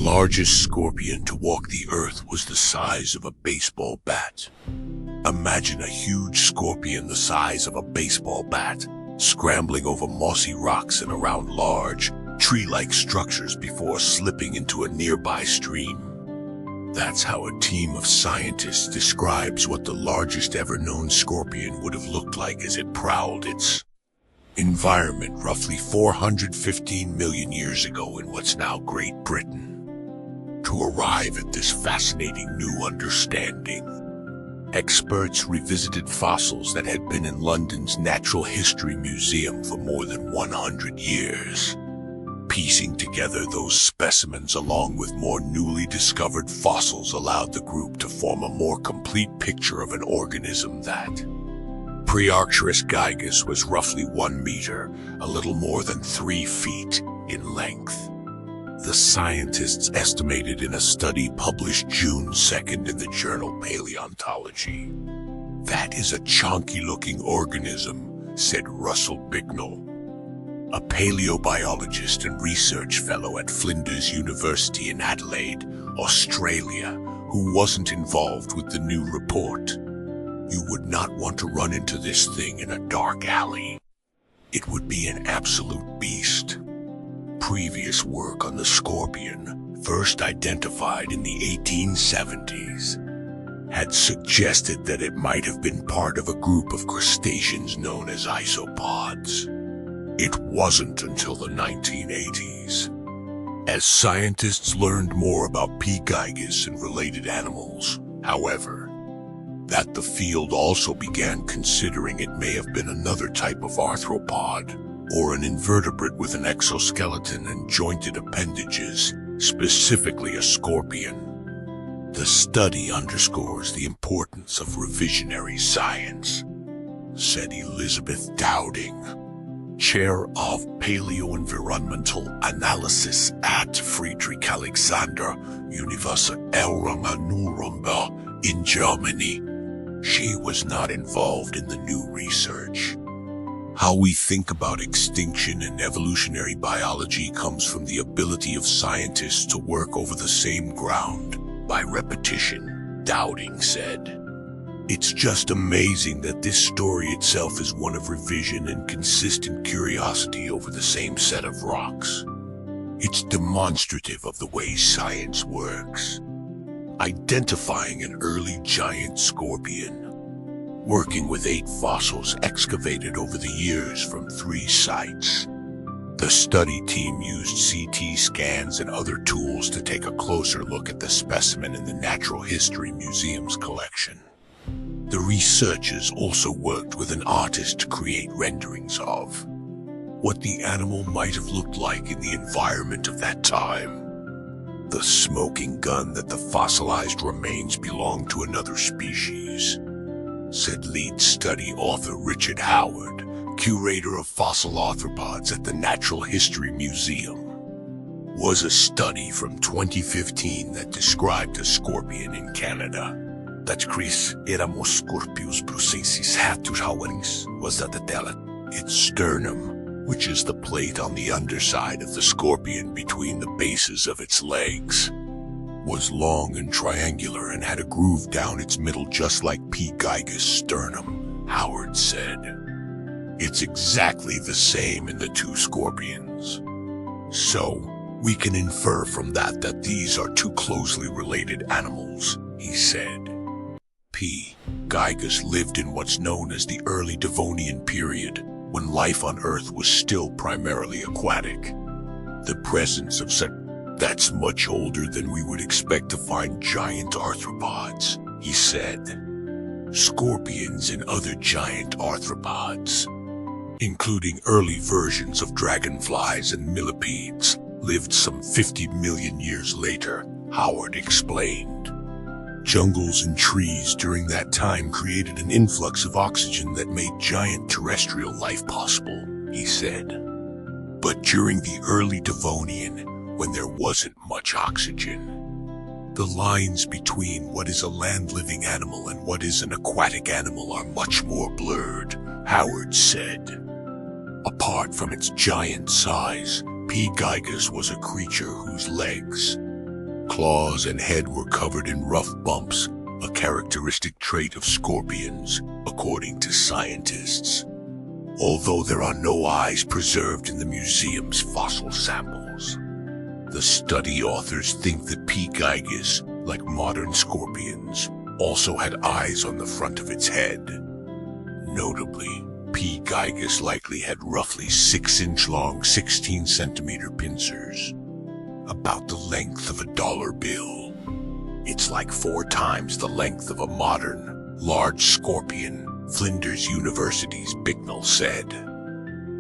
largest scorpion to walk the earth was the size of a baseball bat. Imagine a huge scorpion the size of a baseball bat, scrambling over mossy rocks and around large, tree-like structures before slipping into a nearby stream. That's how a team of scientists describes what the largest ever known scorpion would have looked like as it prowled its environment roughly 415 million years ago in what's now Great Britain. To arrive at this fascinating new understanding, experts revisited fossils that had been in London's Natural History Museum for more than 100 years. Piecing together those specimens along with more newly discovered fossils allowed the group to form a more complete picture of an organism that Praearcturus gigas was roughly 1 meter, a little more than 3 feet in length. The scientists estimated in a study published June 2nd in the journal Paleontology. "That is a chunky-looking organism," said Russell Bicknell, a paleobiologist and research fellow at Flinders University in Adelaide, Australia, who wasn't involved with the new report. "You would not want to run into this thing in a dark alley. It would be an absolute beast." Previous work on the scorpion, first identified in the 1870s, had suggested that it might have been part of a group of crustaceans known as isopods. It wasn't until the 1980s, as scientists learned more about P. gigas and related animals, however, that the field also began considering it may have been another type of arthropod, or an invertebrate with an exoskeleton and jointed appendages, specifically a scorpion. The study underscores the importance of revisionary science, said Elizabeth Dowding, chair of Paleoenvironmental Analysis at Friedrich Alexander University Erlangen-Nuremberg in Germany. She was not involved in the new research. How we think about extinction and evolutionary biology comes from the ability of scientists to work over the same ground by repetition, Dowding said. "It's just amazing that this story itself is one of revision and consistent curiosity over the same set of rocks. It's demonstrative of the way science works. Identifying an early giant scorpion, working with 8 fossils excavated over the years from 3 sites. The study team used CT scans and other tools to take a closer look at the specimen in the Natural History Museum's collection. The researchers also worked with an artist to create renderings of what the animal might have looked like in the environment of that time. The smoking gun that the fossilized remains belonged to another species," said lead study author Richard Howard, curator of fossil arthropods at the Natural History Museum. "Was a study from 2015 that described a scorpion in Canada. That Chris éramos Scorpius brucensis hatus hauerings was that the tela. Its sternum, which is the plate on the underside of the scorpion between the bases of its legs, was long and triangular and had a groove down its middle just like P. gigas' sternum," Howard said. "It's exactly the same in the 2 scorpions. So, we can infer from that these are 2 closely related animals," he said. P. gigas lived in what's known as the early Devonian period, when life on Earth was still primarily aquatic. The presence of such that's much older than we would expect to find giant arthropods, he said. Scorpions and other giant arthropods, including early versions of dragonflies and millipedes, lived some 50 million years later, Howard explained. Jungles and trees during that time created an influx of oxygen that made giant terrestrial life possible, he said. But during the early Devonian, when there wasn't much oxygen, the lines between what is a land-living animal and what is an aquatic animal are much more blurred, Howard said. Apart from its giant size, P. gigas was a creature whose legs, Claws and head were covered in rough bumps, a characteristic trait of scorpions, according to scientists. Although there are no eyes preserved in the museum's fossil samples, the study authors think that P. gigas, like modern scorpions, also had eyes on the front of its head. Notably, P. gigas likely had roughly 6-inch-long, 16-centimeter pincers, about the length of a dollar bill. It's like 4 times the length of a modern, large scorpion, Flinders University's Bicknell said.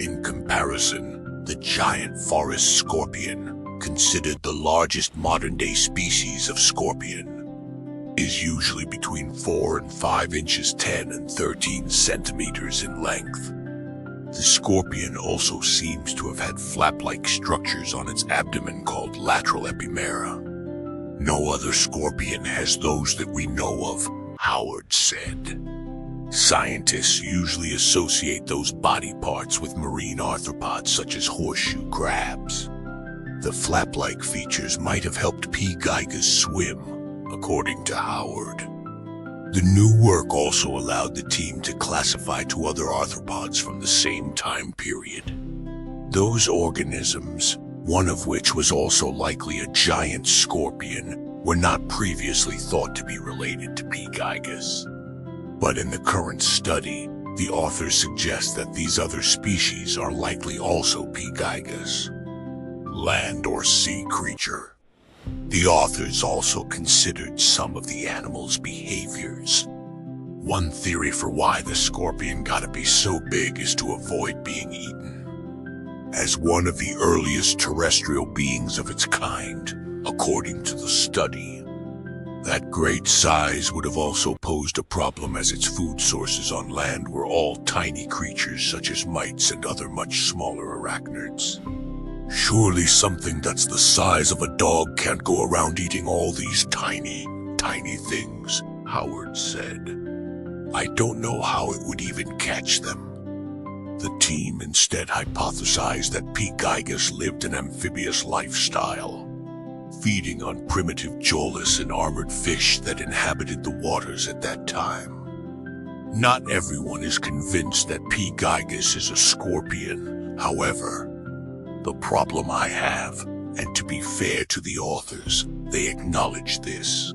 In comparison, the giant forest scorpion, considered the largest modern-day species of scorpion, is usually between 4 and 5 inches 10 and 13 centimeters in length. The scorpion also seems to have had flap-like structures on its abdomen called lateral epimera. No other scorpion has those that we know of, Howard said. Scientists usually associate those body parts with marine arthropods such as horseshoe crabs. The flap-like features might have helped P. gigas swim, according to Howard. The new work also allowed the team to classify 2 other arthropods from the same time period. Those organisms, one of which was also likely a giant scorpion, were not previously thought to be related to P. gigas. But in the current study, the authors suggest that these other species are likely also P. gigas, land or sea creature. The authors also considered some of the animal's behaviors. One theory for why the scorpion gotta be so big is to avoid being eaten. As one of the earliest terrestrial beings of its kind, according to the study, that great size would have also posed a problem, as its food sources on land were all tiny creatures such as mites and other much smaller arachnids. Surely something that's the size of a dog can't go around eating all these tiny things, Howard said. I don't know how it would even catch them. The team instead hypothesized that P. gigas lived an amphibious lifestyle, feeding on primitive jolus and armored fish that inhabited the waters at that time. Not everyone is convinced that P. gigas is a scorpion, however. The problem I have, and to be fair to the authors, they acknowledge this.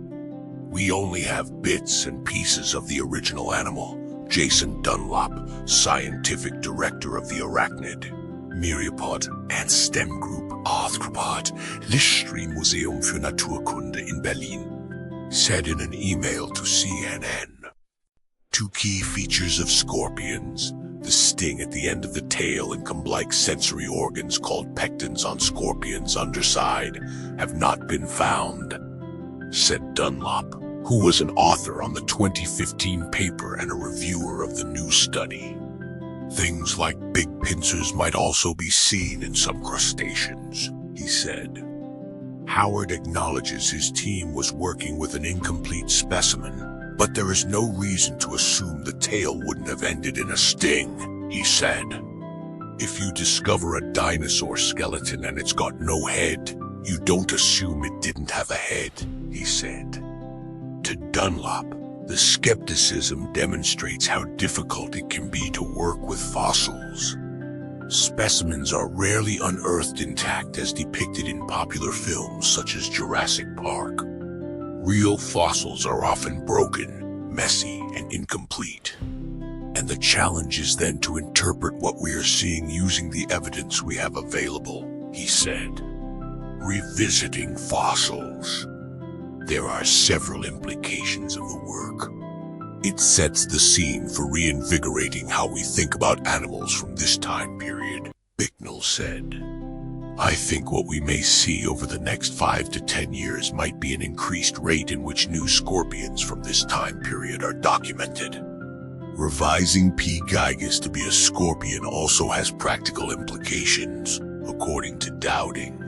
We only have bits and pieces of the original animal, Jason Dunlop, scientific director of the Arachnid, Myriapod and STEM Group Arthropod Lichtstream-Museum für Naturkunde in Berlin, said in an email to CNN. 2 key features of scorpions, the sting at the end of the tail and comb-like sensory organs called pectins on scorpions' underside, have not been found, said Dunlop, who was an author on the 2015 paper and a reviewer of the new study. Things like big pincers might also be seen in some crustaceans, he said. Howard acknowledges his team was working with an incomplete specimen, but there is no reason to assume the tail wouldn't have ended in a sting, he said. If you discover a dinosaur skeleton and it's got no head, you don't assume it didn't have a head, he said. To Dunlop, the skepticism demonstrates how difficult it can be to work with fossils. Specimens are rarely unearthed intact as depicted in popular films such as Jurassic Park. Real fossils are often broken, messy, and incomplete. And the challenge is then to interpret what we are seeing using the evidence we have available, he said. Revisiting fossils. There are several implications of the work. It sets the scene for reinvigorating how we think about animals from this time period, Bicknell said. I think what we may see over the next 5 to 10 years might be an increased rate in which new scorpions from this time period are documented. Revising P. gigas to be a scorpion also has practical implications, according to Dowding.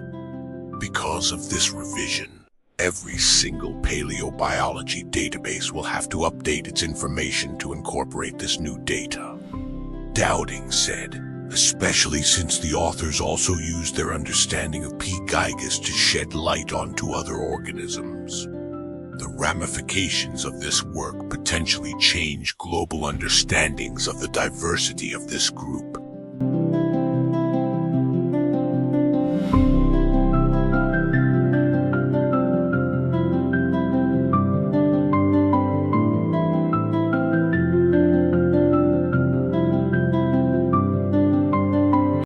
Because of this revision, every single paleobiology database will have to update its information to incorporate this new data. Dowding said, especially since the authors also used their understanding of P. gigas to shed light onto other organisms. The ramifications of this work potentially change global understandings of the diversity of this group.